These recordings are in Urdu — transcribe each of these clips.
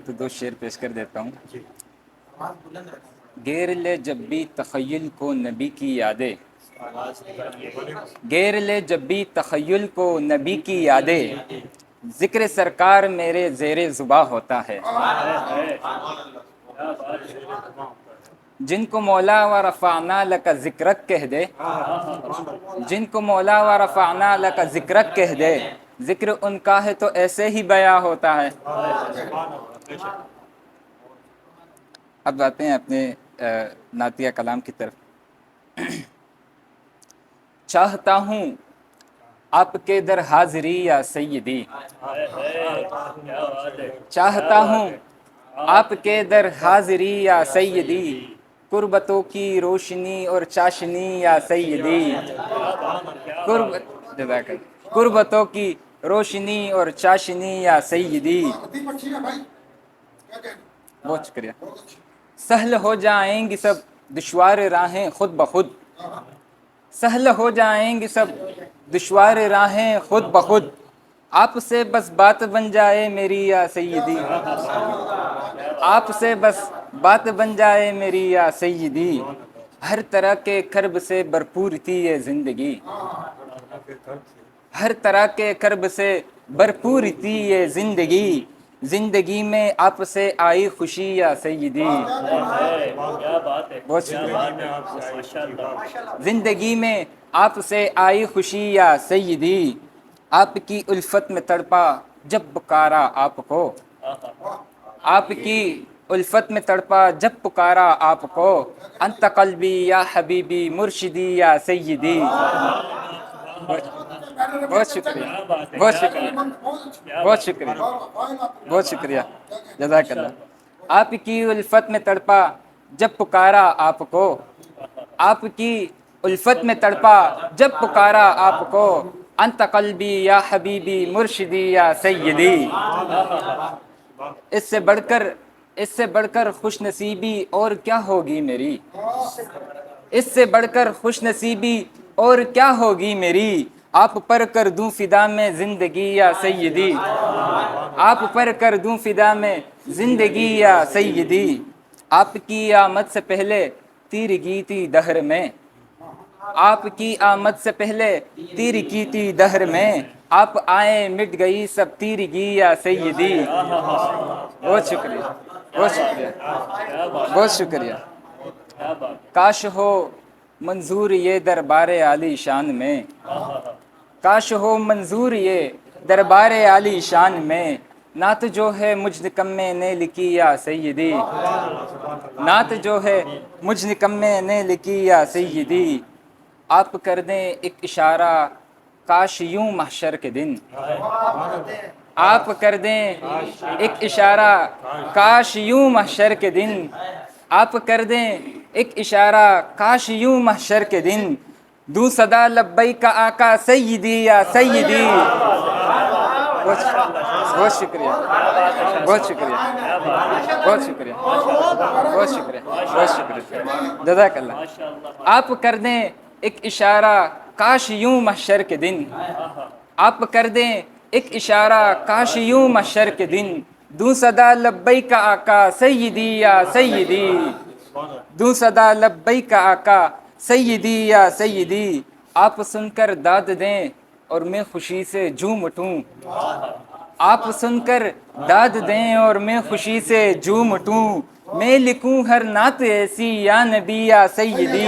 تو دو شعر پیش کر دیتا ہوں. گیر لے جب بھی تخیل کو نبی کی یادیں، گیر لے جب بھی تخیل کو نبی کی یادیں، ذکر سرکار میرے زیر زباں ہوتا ہے. جن کو مولا و رفعنا لک ذکرک کہہ دے، جن کو مولا و رفعنا لک ذکرک کہہ دے، ذکر ان کا ہے تو ایسے ہی بیاں ہوتا ہے. اب آتے ہیں اپنے نعتیہ کلام کی طرف. چاہتا ہوں آپ کے در حاضری یا سیدی، چاہتا ہوں آپ کے در حاضری یا سیدی، قربتوں کی روشنی اور چاشنی یا سیدی، قربتوں کی روشنی اور چاشنی یا سیدی. بہت شکریہ. سہل ہو جائیں گی سب دشوار راہیں خود بخود، سہل ہو جائیں گی سب دشوار راہیں خود بخود، آپ سے بس بات بن جائے میری یا سیدی، آپ سے بس بات بن جائے میری یا سیدی. ہر طرح کے کرب سے بھرپور تھی یہ زندگی، ہر طرح کے کرب سے بھرپور تھی یہ زندگی، زندگی میں آپ سے آئی خوشی یا سیدی. بہت شکریہ. زندگی میں آپ سے آئی خوشی یا سیدی، آپ کی الفت میں تڑپا جب پکارا آپ کو، آپ کی الفت میں تڑپا جب پکارا آپ کو، انت قلبی یا حبیبی مرشدی یا سیدی. بہت شکریہ، بہت شکریہ، بہت شکریہ، بہت شکریہ. جزاک اللہ. آپ کی الفت میں تڑپا جب پکارا آپ کو، آپ کی الفت میں تڑپا جب پکارا آپ کو، انت قلبی یا حبیبی مرشدی یا سیدی. اس سے بڑھ کر خوش نصیبی اور کیا ہوگی میری، اس سے بڑھ کر خوش نصیبی اور کیا ہوگی میری، آپ پر کر دوں فدا میں زندگی یا سیدی، آپ پر کر دوں فدا میں زندگی یا سیدی. آپ کی آمد سے پہلے تیرگی تھی دہر میں، آپ کی آمد سے پہلے تیرگی تھی دہر میں، آپ آئے مٹ گئی سب تیرگی یا سیدی. بہت شکریہ، بہت شکریہ، بہت شکریہ. کاش ہو منظور یہ دربار عالی شان میں، کاش ہو منظور یہ دربار عالی شان میں، نعت جو ہے مجھ نکمے نے لکھی یا سیدی، نعت جو ہے مجھ نکمے نے لکھی یا سیدی. آپ کر دیں ایک اشارہ کاش یوں محشر کے دن، آپ کر دیں ایک اشارہ کاش یوں محشر کے دن، آپ کر دیں ایک اشارہ کاش یوں محشر کے دن، دوں صدا لبیک کا آقا سیدی یا سیدی. بہت شکریہ، بہت شکریہ، بہت شکریہ، بہت شکریہ، بہت شکریہ. جزاک اللہ. آپ کر دیں ایک اشارہ کاش یوں محشر کے دن، آپ کر دیں ایک اشارہ کاش یوں محشر کے دن، دوں صدا لبیک کا آقا سیدی یا سیدی، دوں صدا لبیک کا آقا سیدی یا سیدی. آپ سن کر داد دیں اور میں خوشی سے جھوم اٹھوں، آپ سن کر داد دیں اور میں خوشی سے جھوم اٹھوں، میں لکھوں ہر نعت ایسی یا نبی یا سیدی،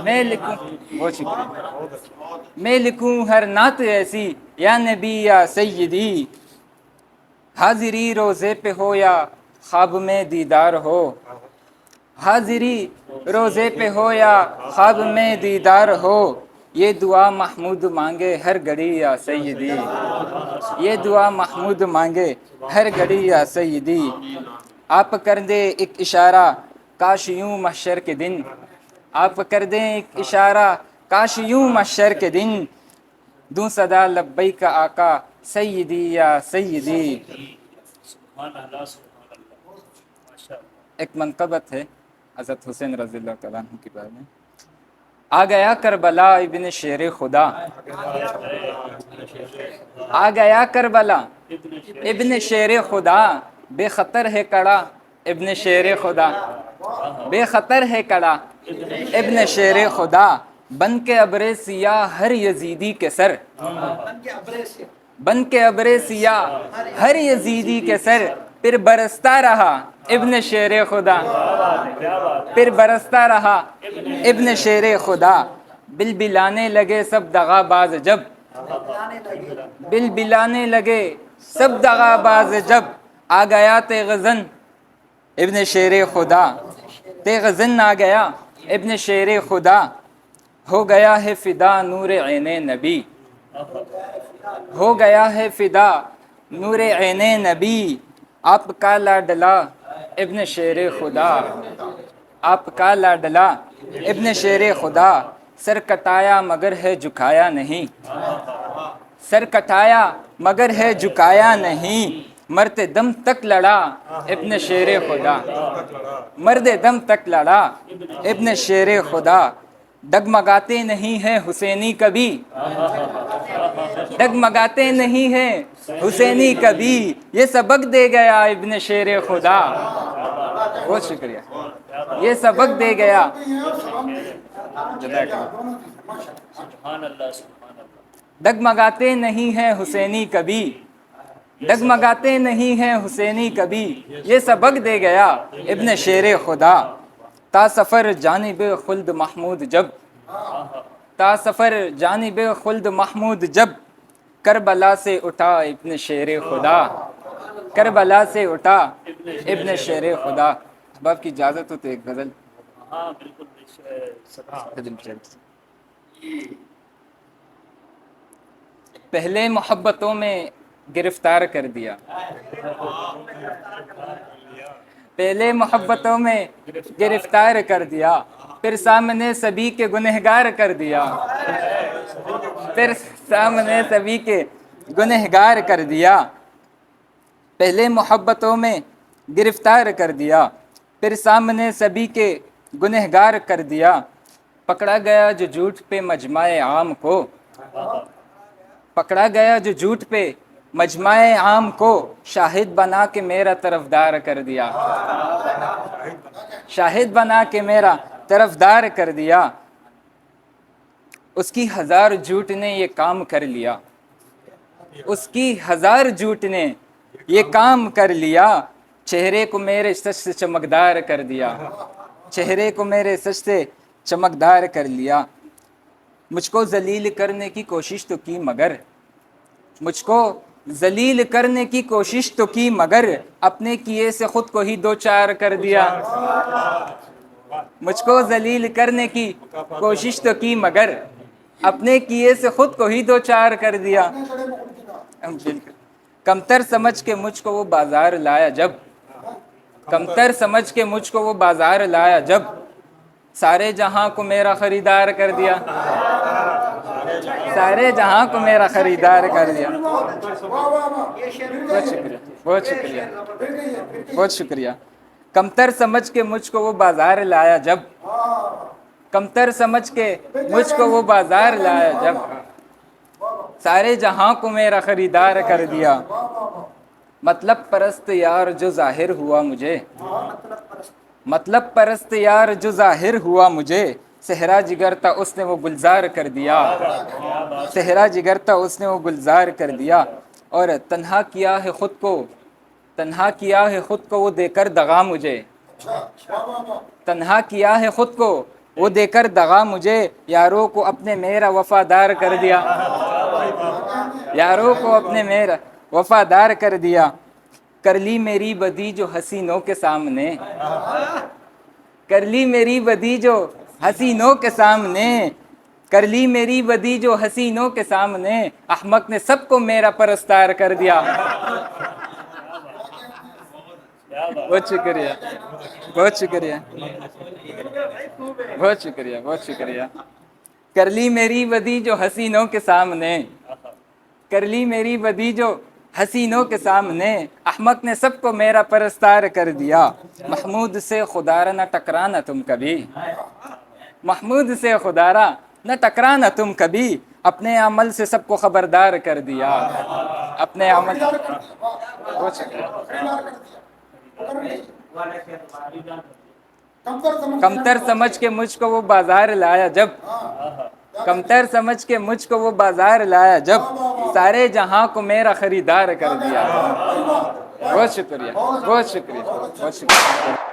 میں لکھوں، بہت شکریہ، میں لکھوں ہر نعت ایسی یا نبی یا سیدی. حاضری روزے پہ ہو یا خواب میں دیدار ہو، حاضری روزے پہ ہو یا خواب میں دیدار ہو، یہ دعا محمود مانگے ہر گھڑی یا سیدی، یہ دعا محمود مانگے ہر گھڑی یا سیدی. آپ کر دے ایک اشارہ کاش یوں محشر کے دن، آپ کر دیں ایک اشارہ کاش یوں محشر کے دن، دوں صدا لبیک کا آقا سیدی یا سیدی. ایک منقبت ہے حضرت حسین رضی اللہ تعالیٰ عنہ کے بارے میں. آ گیا کربلا ابن شیر خدا، آ گیا کربلا ابن شیر خدا، بے خطر ہے کڑا ابن شیر خدا، بے خطر ہے کڑا ابن شیر خدا، بن کے ابر سیاہ ہر یزیدی کے سر، بن کے ابر سیاہ ہر یزیدی کے سر، پھر برستا رہا ابن شیر خدا، پھر برستا رہا ابن شیر خدا، بل بلانے لگے سب دغا باز جب، بل بلانے لگے سب دغا باز جب، آ گیا تیغزن ابن شیر خدا، تیغزن آ گیا ابن شیر خدا، ہو گیا ہے فدا نور عین نبی، ہو گیا ہے فدا نور عین نبی، آپ کا لاڈلا ابن شیر خدا، آپ کا لاڈلا ابن شیر خدا، سر کٹایا مگر ہے جھکایا نہیں، سر کٹایا مگر ہے جھکایا نہیں، مرتے دم تک لڑا ابن شیر خدا، مرد دم تک لڑا ابن شیر خدا، ڈگمگاتے نہیں ہیں حسینی کبھی، ڈگمگاتے نہیں ہیں حسینی کبھی، یہ سبق دے گیا ابن شیر خدا، بہت شکریہ، یہ سبق دے گیا، ڈگمگاتے نہیں ہیں حسینی کبھی، ڈگمگاتے نہیں ہیں حسینی کبھی، یہ سبق دے گیا ابن شیر خدا، تا سفر جانب خلد محمود جب، تا سفر جانب خلد محمود جب، کربلا سے اٹھا ابن شیر خدا، کربلا سے اٹھا ابن شیر خدا۔ اب آپ کی اجازت ہو تو ایک غزل۔ ہاں بالکل۔ پہلے محبتوں میں گرفتار کر دیا، پہلے محبتوں میں گرفتار کر دیا، پھر سامنے سبھی کے گنہگار کر دیا، پھر سامنے سبھی کے گنہگار کر دیا، پہلے محبتوں میں گرفتار کر دیا، پھر سامنے سبھی کے گنہگار کر دیا، پکڑا گیا جو جھوٹ پہ مجمع عام کو، پکڑا گیا جو جھوٹ پہ مجمع عام کو، شاہد بنا کے میرا طرفدار کر دیا، شاہد بنا کے میرا طرفدار کر دیا، اس کی ہزار جھوٹ نے یہ کام کر لیا، اس کی ہزار جھوٹ نے یہ کام کر لیا، چہرے کو میرے سچ سے چمکدار کر دیا، چہرے کو میرے سچ سے چمکدار کر لیا، مجھ کو ذلیل کرنے کی کوشش تو کی مگر، مجھ کو ذلیل کرنے کی کوشش تو کی مگر، اپنے کیے سے خود کو ہی دو چار کر دیا، مجھ کو ذلیل کرنے کی کوشش تو کی مگر، اپنے کیے سے خود کو ہی دو چار کر دیا، کمتر سمجھ کے مجھ کو وہ بازار لایا جب، کمتر سمجھ کے مجھ کو وہ بازار لایا جب، سارے جہاں کو میرا خریدار کر دیا، سارے جہاں کو میرا خریدار کر دیا۔ بہت شکریہ، بہت شکریہ، بہت شکریہ۔ کمتر سمجھ کے مجھ کو وہ بازار لایا جب، کمتر سمجھ کے مجھ کو وہ بازار لایا جب، سارے جہاں کو میرا خریدار کر دیا، مطلب پرست یار جو ظاہر ہوا مجھے، مطلب پرست یار جو ظاہر ہوا مجھے، صحرا جگر تھا اس نے وہ گلزار کر دیا، صحرا جگر تھا اس نے وہ گلزار کر دیا، اور تنہا کیا ہے خود کو، تنہا کیا ہے خود کو وہ دے کر دغا مجھے، تنہا کیا ہے خود کو وہ دے کر دغا مجھے، یاروں کو اپنے میرا وفادار کر دیا، یاروں کو اپنے میرا وفادار کر دیا، کر لی میری بدی جو حسینوں کے سامنے، کر لی میری بدی جو حسینوں کے سامنے، کر لی میری بدی جو حسینوں کے سامنے، احمق نے سب کو میرا پرستار کر دیا۔ بہت شکریہ، بہت شکریہ، بہت شکریہ، بہت شکریہ۔ کر لی میری بدی جو حسینوں کے سامنے، کر لی میری بدی جو حسینوں کے سامنے، احمق نے سب کو میرا پرستار کر دیا، محمود سے خدا نہ ٹکرانا تم کبھی، محمود سے خدا نہ ٹکرانا تم کبھی، اپنے عمل سے سب کو خبردار کر دیا، اپنے عمل، بہت شکریہ، کمتر سمجھ کے مجھ کو وہ بازار لایا جب، کمتر سمجھ کے مجھ کو وہ بازار لایا جب، سارے جہاں کو میرا خریدار کر دیا. بہت شکریہ، بہت شکریہ، بہت شکریہ.